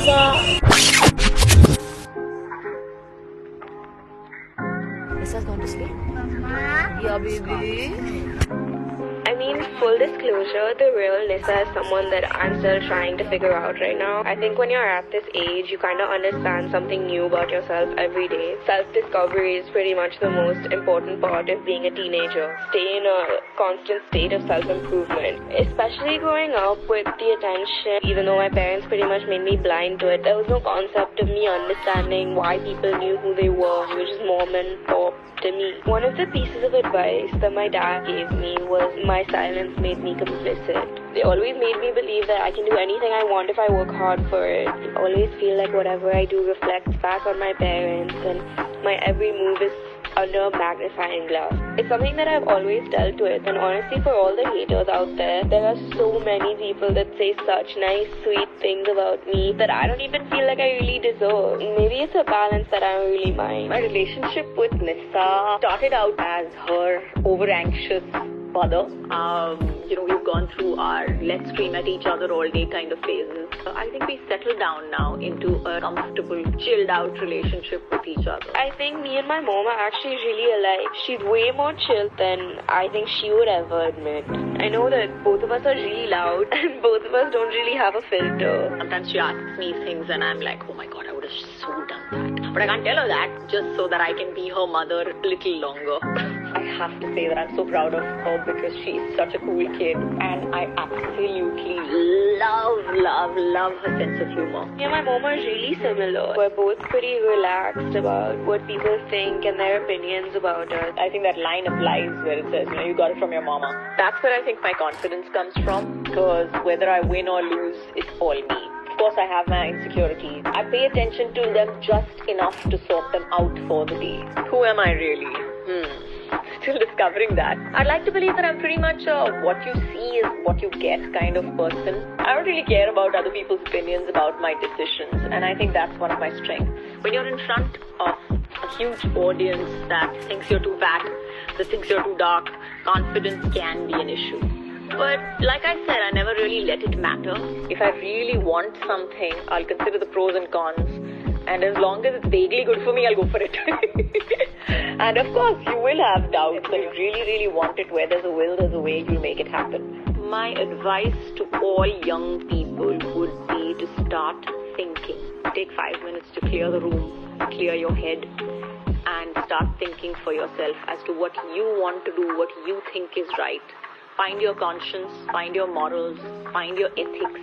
Nisa. Nisa's gone to sleep. Mama. Yeah, baby. I mean, full disclosure, the real Nissa is someone that I'm still trying to figure out right now. I think when you're at this age, you kind of understand something new about yourself every day. Self-discovery is pretty much the most important part of being a teenager. Stay in a constant state of self-improvement. Especially growing up with the attention, even though my parents pretty much made me blind to it, there was no concept of me understanding why people knew who they were. It was just mom and pop to me. One of the pieces of advice that my dad gave me was my silence made me complicit. They always made me believe that I can do anything I want if I work hard for it. I always feel like whatever I do reflects back on my parents, and my every move is under a magnifying glass. It's something that I've always dealt with, and honestly, for all the haters out there are so many people that say such nice, sweet things about me that I don't even feel like I really deserve. Maybe it's a balance that I don't really mind. My relationship with Nissa started out as her over-anxious mother. We've gone through our let's scream at each other all day kind of phases. I think we settled down now into a comfortable, chilled out relationship with each other. I think me and my mom are actually really alike. She's way more chill than I think she would ever admit. I know that both of us are really loud and both of us don't really have a filter. Sometimes she asks me things and I'm like, oh my god, I would have so done that. But I can't tell her that just so that I can be her mother a little longer. I have to say that I'm so proud of her because she's such a cool kid and I absolutely love her sense of humor. Me and my mom are really similar. We're both pretty relaxed about what people think and their opinions about us. I think that line applies where it says, you got it from your mama. That's where I think my confidence comes from, because whether I win or lose, it's all me. Of course, I have my insecurities. I pay attention to them just enough to sort them out for the day. Who am I really? Still discovering that. I'd like to believe that I'm pretty much what you see is what you get kind of person. I don't really care about other people's opinions about my decisions, and I think that's one of my strengths. When you're in front of a huge audience that thinks you're too fat, that thinks you're too dark, confidence can be an issue. But like I said, I never really let it matter. If I really want something, I'll consider the pros and cons. And as long as it's vaguely good for me, I'll go for it. And of course, you will have doubts, and you really want it. Where there's a will, there's a way. You'll make it happen. My advice to all young people would be to start thinking. Take 5 minutes to clear the room, clear your head, and start thinking for yourself as to what you want to do, what you think is right. Find your conscience, find your morals, find your ethics,